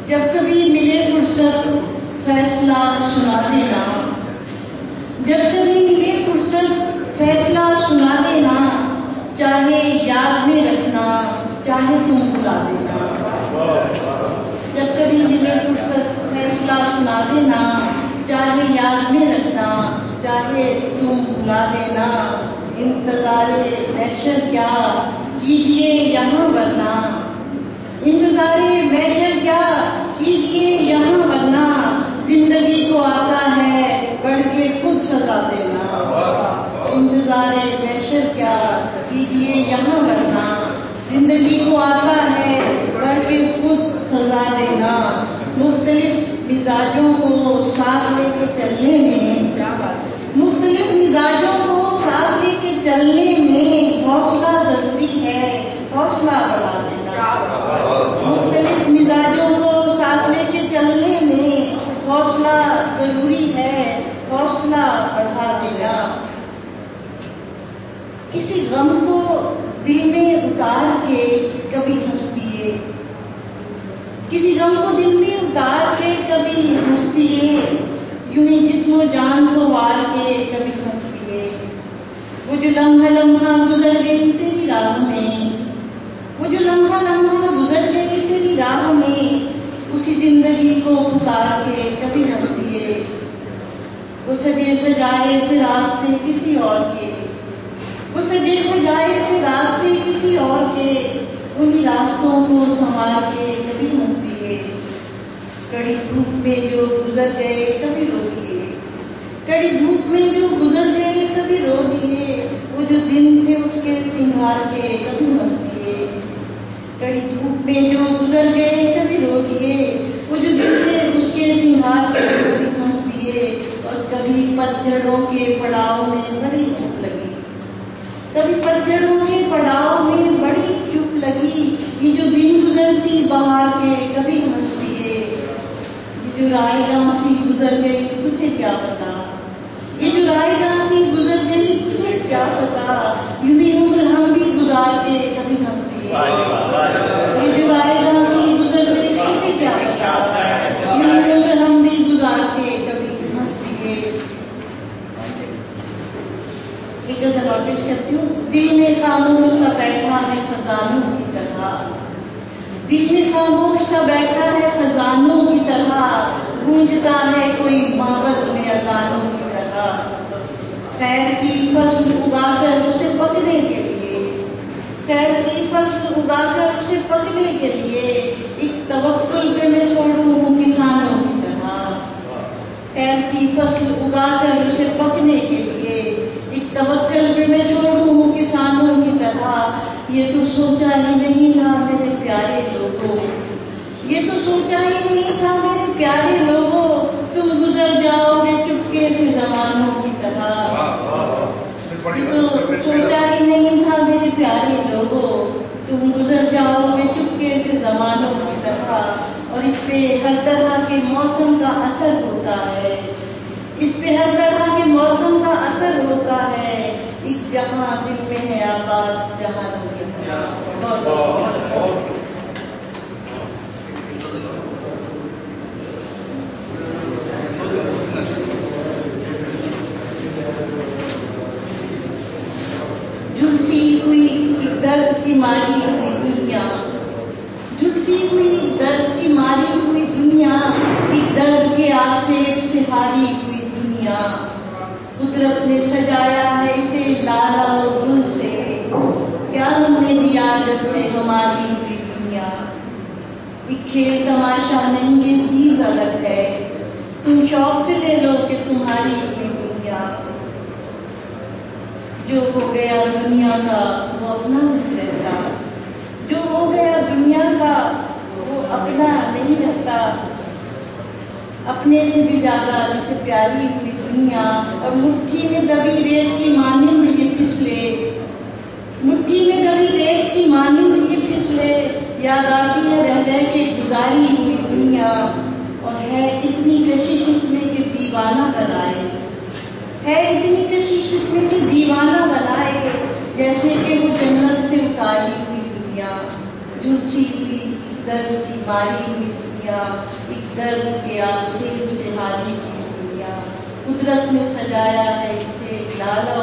جب کبھی ملے فرصت فیصلہ سنا دینا، جب کبھی ملے فرصت فیصلہ سنا دینا، چاہے یاد میں رکھنا چاہے تم بلا دینا، جب کبھی ملے فرصت فیصلہ سنا دینا، چاہے یاد میں رکھنا چاہے تم بلا دینا، انتظار محشر کیا کیجیے یہاں ورنہ، انتظار محشر کیا کیجیے یہاں ورنہ، زندگی کو آتا ہے بڑھ کے خود سزا دینا، انتظار محشر کیا کیجیے یہاں ورنہ، زندگی کو آتا ہے بڑھ کے خود سزا دینا، مختلف مزاجوں کو ساتھ لے کے چلنے میں، مختلف مزاجوں کو ساتھ لے کے چلنے میں حوصلہ ضروری ہے، حوصلہ بڑھا دینا، مختلف مزاجوں کو ساتھ لے کے چلنے میں حوصلہ ضروری ہے، حوصلہ بڑھا دینا، کسی غم کو دل میں اتار کے کبھی ہنس دیے، کسی غم کو دل میں اتار کے کبھی ہنس دیے، یوں ہی جسم و جان کو وار کے کبھی ہنس دیے، وہ جو لمحہ لمحہ گزر گئی تیری راہ میں، وہ جو لمحہ لمحہ گزر گئی تیری راہ میں، اسی زندگی کو اتار کے کبھی ہنس دیے، وہ سجے سجائے سے راستے کسی اور کے، وہ سجے سجائے سے راستے کسی اور کے، انہی راستوں کو سنوار کے کبھی ہنس دیے، کڑی دھوپ میں جو گزر گئے کبھی رو دیے، کڑی دھوپ میں جو گزر گئے کبھی رو دیے، وہ جو دن تھے اس کے سنگھار کے کبھی ہنس دیے، کڑی دھوپ میں جو گزر گئے کبھی رو دیے، وہ جو دن تھے اس کے سنگھار کے کبھی ہنس دیے، اور کبھی پتجھڑوں کے پڑاؤ میں بڑی چپ لگی، کبھی پتجھڑوں کے پڑاؤ میں بڑی چپ لگی، یہ جو دن گزرتی بہار کے کبھی ہنس دیے، یہ جو رائے گاں سی گزر گئی تجھے کیا پتا، یہ جو رائے گاں سی گزر گئی تجھے کیا پتا، یوں ہی عمر ہم بھی گزار کے کبھی ہنس دیے، یہ جو رائے گاں سی گزر گئی تجھے کیا پتا، یوں ہی عمر ہم بھی گزار کے کبھی ہنس دیے۔ ایک غزل اور پیش کرتی ہوں۔ دل میں خاموش سا بیٹھا ہے خزانوں کی طرح، دل میں خاموش سا بیٹھا ہے خزانوں کی طرح، گونجتا ہے کوئی معبد میں اذانوں کی طرح، خیر کی فصل اگا کر اسے پکنے کے لیے، خیر کی فصل اگا کر اسے پکنے کے لیے، ایک توکل پہ میں چھوڑوں ہوں کسانوں کی طرح، خیر کی فصل اگا کر اسے پکنے کے لیے، ایک توکل پہ میں چھوڑوں ہوں کسانوں کی طرح، یہ تو سوچا ہی نہیں تھا میرے پیارے لوگوں، یہ تو سوچا ہی نہیں تھا میرے پیارے لوگوں، تم گزر جاؤ گے چپکے سے زمانوں کی طرح، یہ تو سوچا ہی نہیں تھا میرے پیارے لوگوں، تم گزر جاؤ گے چپکے سے زمانوں کی طرح، اور اس پہ ہر طرح کے موسم کا اثر ہوتا ہے، اس پہ ہر طرح کے موسم کا اثر ہوتا ہے، ایک جہاں دل میں ہے آباد جہاں جھلسی ہوئی ایک درد کی ماری ہوئی دنیا، جھلسی ہوئی درد کی ماری ہوئی دنیا، ایک درد کے آسیب سے ہاری ہوئی دنیا، قدرت نے سجایا ہے اسے لالا و گل سے، کیا ہم نے دیا جب سے ہماری ہوئی دنیا، ایک کھیل تماشا نہیں یہ چیز الگ ہے، تم شوق سے لے لو کہ تمہاری ہوئی دنیا، جو ہو گیا دنیا کا وہ اپنا نہیں رہتا، جو ہو گیا دنیا کا وہ اپنا نہیں رہتا، اپنے سے بھی زیادہ اسے پیاری ہوئی دنیا، اور مٹھی میں دبی ریت کی مانند یہ پھسلے، مٹھی میں دبی ریت کی مانند یہ پھسلے، یاد آتی ہے رہ رہ کے گزاری ہوئی دنیا، اور ہے اتنی کشش اس میں کہ دیوانہ بنائے، ہے اتنی کشش اس میں کہ دیوانہ بنائے، جیسے کہ وہ جنت سے اتاری ہوئی دنیا، جھلسی ہوئی درد کی ماری ہوئی دنیا۔ دیا، ایک درد کے آشے سے حالی کی دنیا، قدرت نے سجایا ہے اسے لالا